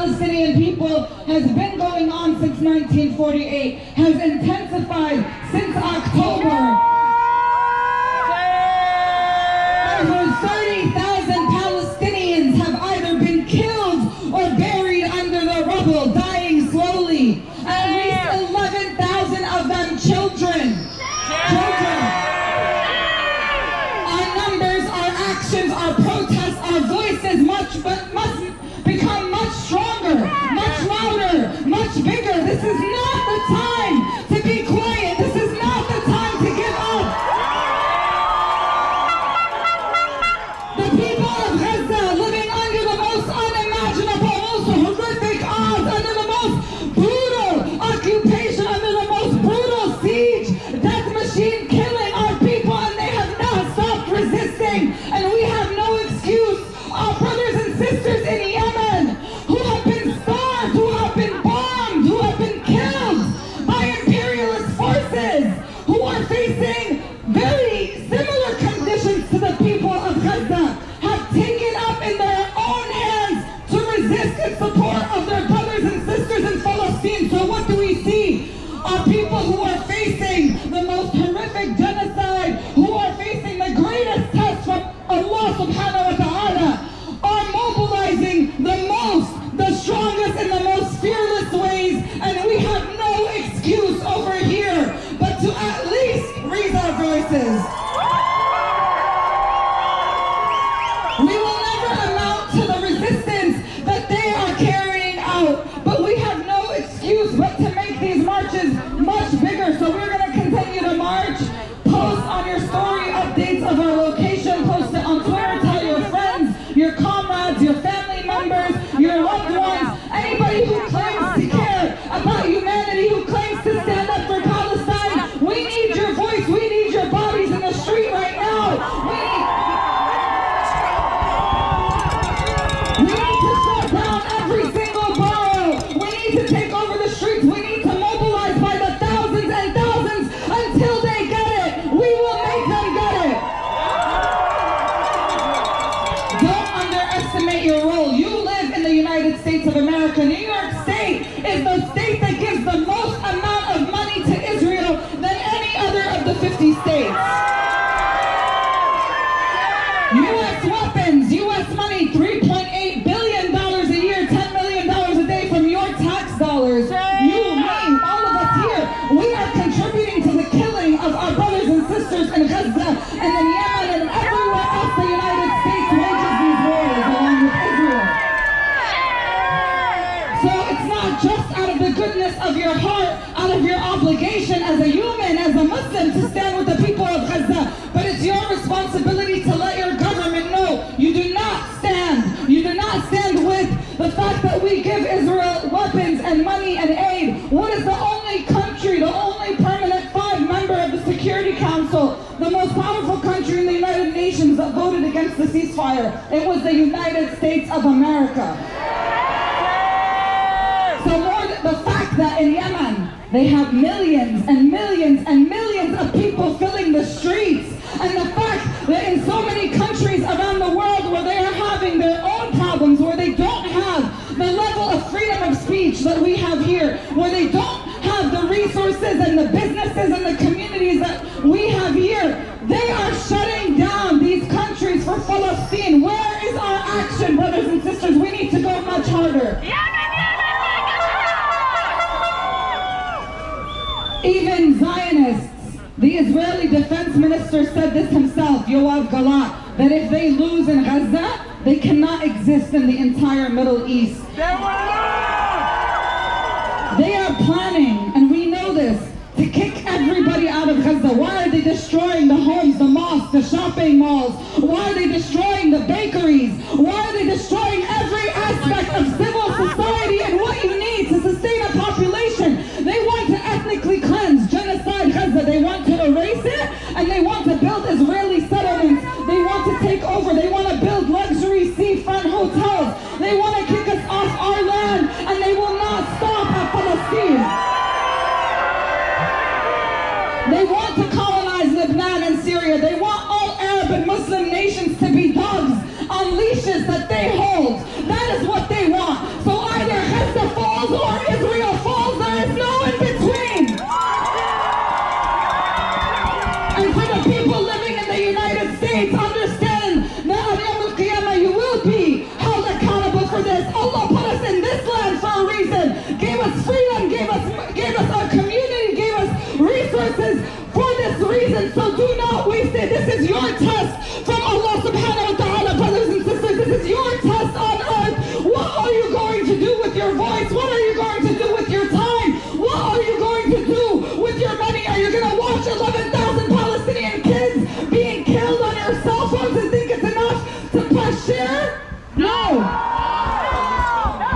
Palestinian people has been going on since 1948, has intensified since October. Over 30,000 Palestinians have either been killed or buried under the rubble, dying slowly. At least 11,000 of them children. Our numbers, our actions, our protests, our voices must become much stronger, much louder, much bigger. This is not the time to be quiet. This is not the time to give up. The people of Gaza living under the most unimaginable, most horrific odds, under the most brutal occupation, under the most brutal siege, death machine killing our people, and they have not stopped resisting. And we have no excuse. Our brothers and sisters in Yemen who have been starved, who have been bombed, who have been killed by imperialist forces, who are facing very similar conditions to the people of Gaza, have taken up in their own hands to resist in support of their brothers and sisters in Palestine. So what do we see? Our people who are facing the most horrific genocide, who are facing the greatest test from Allah subhanahu wa ta'ala, are mobilizing the most, the strongest, and the most fearless ways, and we have no excuse over here but to at least raise our voices. We will never amount to the resistance that they are carrying out, but we have no excuse but to make these marches much bigger. So we're going to continue to march. Post on your story updates of our location, post it on Twitter, tell your friends, your comrades, your family members, your loved ones, anybody who claims to care about humanity, who claims to stand up for Palestine. We need your voice, we need your bodies in the street right now. We need to shut down every single borough. We need to take over the streets. We need to mobilize by the thousands and thousands until they get it. We will make them get it. Don't underestimate your role. You live in the United States of America. New York State is the state that gives the most amount of money to Israel than any other of the 50 states. U.S. weapons, U.S. money, $3.8 billion a year, $10 million a day from your tax dollars. You, me, all of us here, we are contributing to the killing of our brothers and sisters in Gaza and in Yemen and everywhere else the United States wages these wars along with Israel. So it's not just out of the goodness of your heart, out of your obligation as a human, as a Muslim, to stand with the people of Gaza, but it's your responsibility to let your government know you do not stand. You do not stand with the fact that we give Israel weapons and money and aid. What is the only country, the only permanent 5 member of the Security Council, the most powerful country in the United Nations that voted against the ceasefire? It was the United States of America. So more than the fact that in Yemen they have millions and millions and millions of people filling the streets, and the fact that in so many countries around the world where they are having their own problems, where they don't have the level of freedom of speech that we have here, where they don't have the resources and the businesses and the communities that we have here, they are shutting down these countries for Palestine. Where is our action, brothers and sisters? We need to go much harder. Even Zionists, the Israeli defense minister said this himself, Yoav Galant, that if they lose in Gaza, they cannot exist in the entire Middle East. They are planning, and we know this, to kick everybody out of Gaza. Why are they destroying the homes, the mosques, the shopping malls? Why are they destroying the bakeries? Why are they destroying every aspect of civil society and what you need to sustain a population? They want to ethnically cleanse, genocide Gaza. They want to erase it, and they want to build Israeli settlements. They want to take over. They want to build luxury seafront hotels. They want to kick us off our land, and they will not stop at Palestine. They want to colonize Lebanon and Syria. They want all Arab and Muslim nations to be dogs on leashes that they hold. That is what they want. with your voice? What are you going to do with your time? What are you going to do with your money? Are you going to watch 11,000 Palestinian kids being killed on your cell phones and think it's enough to press share? No.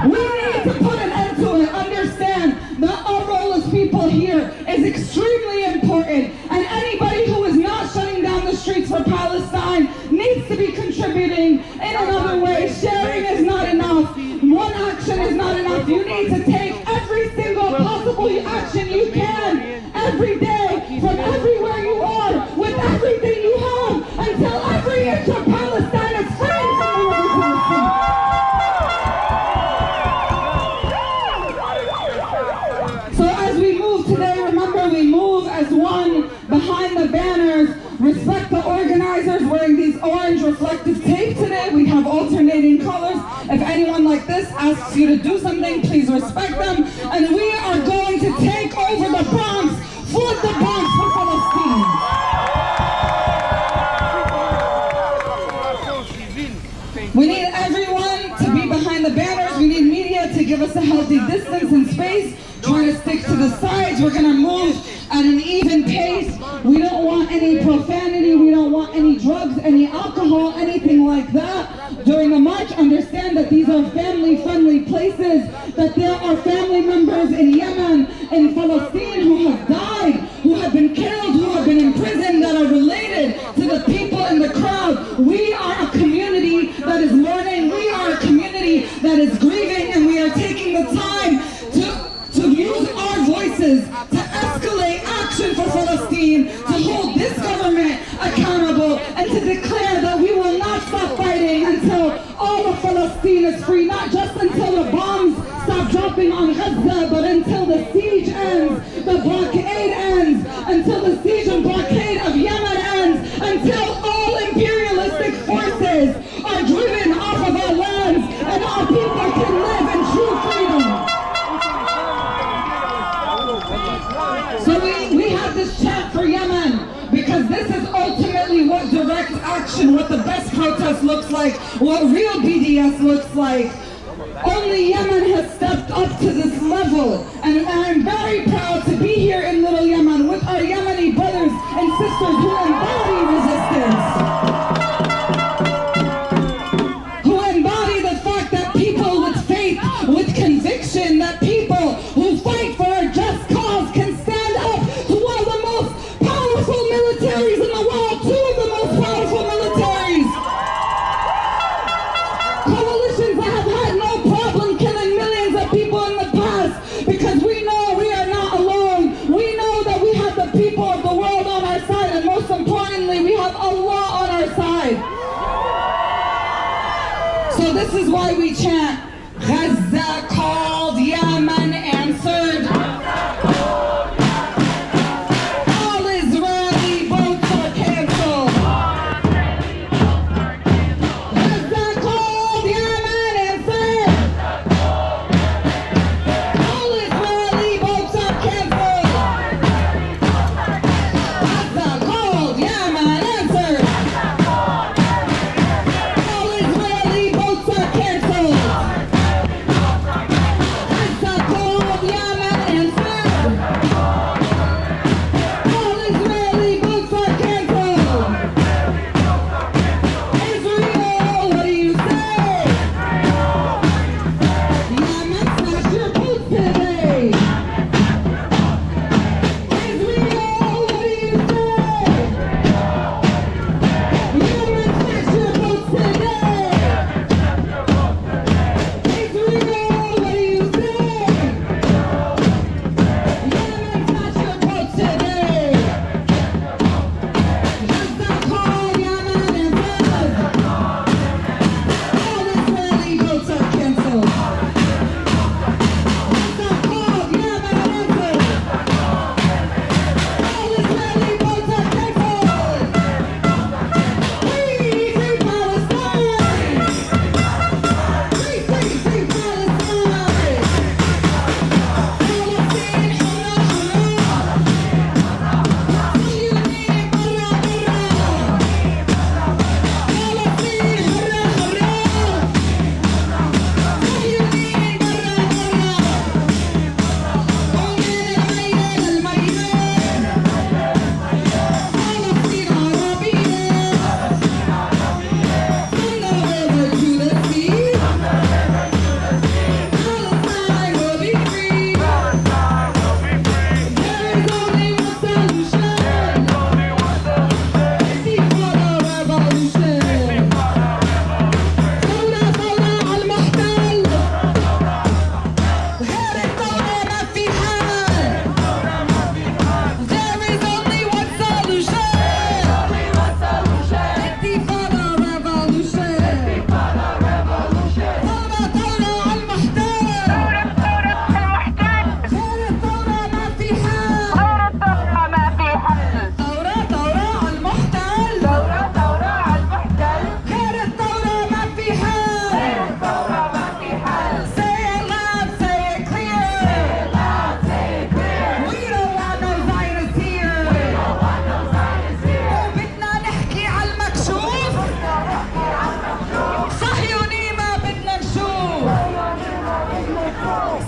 We need to put an end to it. Understand that our role as people here is extremely important, and anybody who is not shutting down the streets for Palestine needs to be contributing in another way. Sharing is not enough. One action is not enough. You need to take every single possible action you can every day from everywhere you are with everything you have until every inch of Palestine is free from the river to the sea. So as we move today, remember we move as one behind the banners. Respect the organizers wearing these orange reflective tape today. We have alternating colors. If anyone like this asks you to do something, please respect them. And we are going to take over the Bronx, flood the Bronx for Palestine. We need everyone to be behind the banners. We need media to give us a healthy distance and space. Try to stick to the sides. We're going to move at an even pace. We don't want any profanity. We don't want any drugs, any alcohol, anything like that. During the march, understand that these are family-friendly places, that there are family members in Yemen, in Palestine who have died, who have been killed, who have been imprisoned, that are related to the people in the crowd. We are a community that is mourning. We are a community that is grieving, and we are taking the time to use our voices to escalate action for Palestine, to hold this government accountable, and to declare that we will not stop fighting until all of Palestine is free, not just until the bombs stop dropping on Gaza, but until the siege ends, the blockade ends, until the siege and blockade of Yemen ends, until all imperialistic forces are driven off of our lands and our people can live in true freedom. So we have this chant for Yemen because this is ultimately what direct action, what the best protest looks like, what real BDS looks like. Only Yemen has stepped up to this level, and I'm very proud to be here in Little Yemen with our Yemeni brothers and sisters who embody resistance, who embody the fact that people with faith, with conviction, that people who fight for a just cause can stand up to one of the most powerful militaries in the world, two of the most powerful militaries. Coalitions that have had no problem killing millions of people in the past because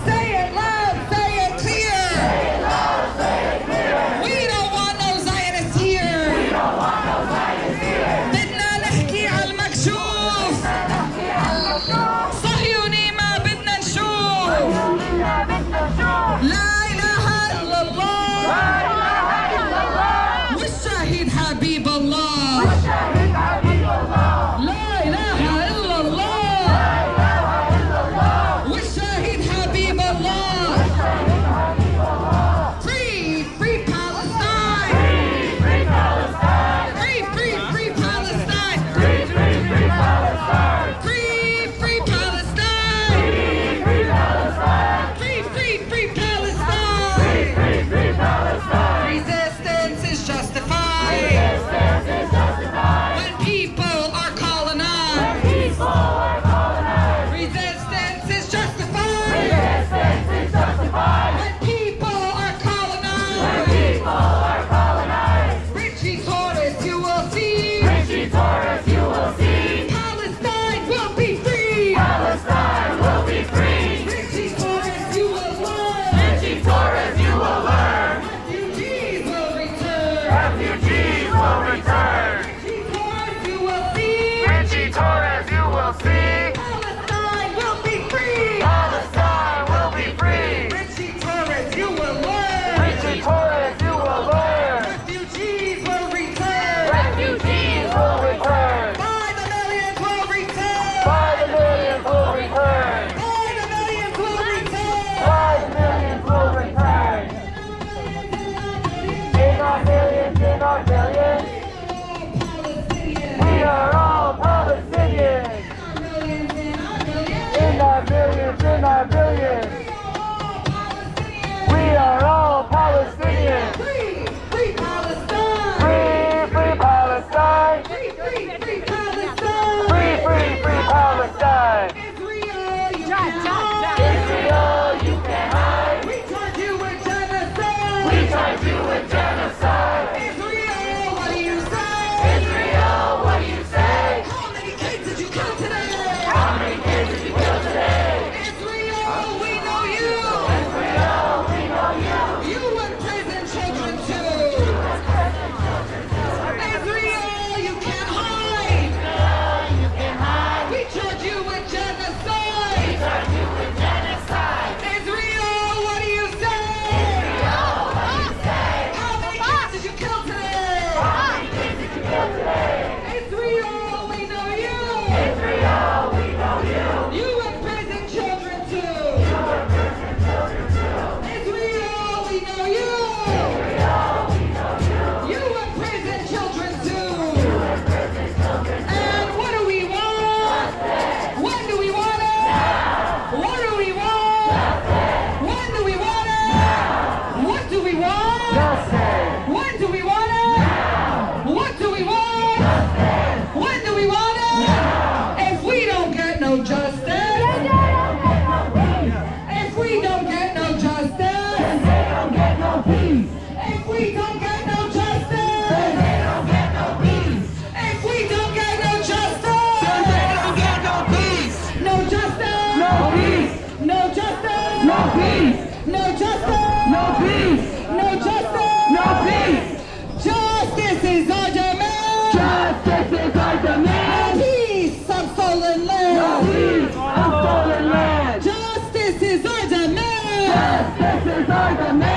Say it loud, say it clear. We don't want no Zionists here. بدنا نحكي على المكشوف. صهيوني ما بدنا نشوف. لا إله إلا الله. والشهيد حبيب الله. لا إله إلا الله. والشهيد حبيب الله. Free, free Palestine. Free Palestine. Free, free, free Palestine. Free, free, free Palestine. Free, free Palestine. Free, free Palestine. Free, free, free Palestine. Free, free, free Palestine. Resistance is justified. Resistance is justified. When people are colonized. When people are colonized. Resistance is justified. Resistance is justified. When people are colonized. When people are colonized. Ritchie Torres, you will see. Ritchie Torres, you will see. Palestine will be free. Palestine will be free. Ritchie Torres, you will learn. Ritchie Torres, you will learn. Refugees will return. Refugees will return. Ritchie Torres, you will see. Ritchie Torres, you will see. Palestine will be free. Palestine will be free. Ritchie Torres, you will learn. Ritchie Torres, you will learn. Refugees will return. Refugees will return. By the millions will return. By the millions will return. By the millions will return. By the millions will return. In our millions, in our billions. We are all Palestinians. In our millions, in our billions. We are all Palestinians. Free, free Palestine. Free, free Palestine. Free, free, free Palestine. Free, free, free Palestine. Israel, you can't hide. Israel, you can't hide. We charge you with genocide. We charge you with genocide. Israel, what do you say? Israel, what do you say? How many kids did you kill today? How many kids did you kill today? Israel, we know you. Israel, we know you. You imprison children too. Israel, you can't hide. You can't hide. We charge you with genocide. We charge you with genocide. Israel, what do you say? Israel, what do you say? How many kids did you kill today? How many kids did you kill today? Israel, we know you. Israel, we know you. You imprison children too. You imprison children too. Israel, we know you. Israel, we know you. You imprison children too. You imprison children too. And what do we want? When do we want it? What do we want? When do we want it? What do we want? When do we want it? What do we want? When do we want it? If we don't get no justice. If we don't get no justice. They don't get no peace. If we don't get no justice. They don't get no peace. If we don't get no justice. They don't get no peace. No justice. No peace. No justice. No peace. No justice. No peace. No justice. No peace. Justice is our demand. Justice is our demand. Peace of stolen land. Peace of stolen land. Justice is our demand. Justice is our demand.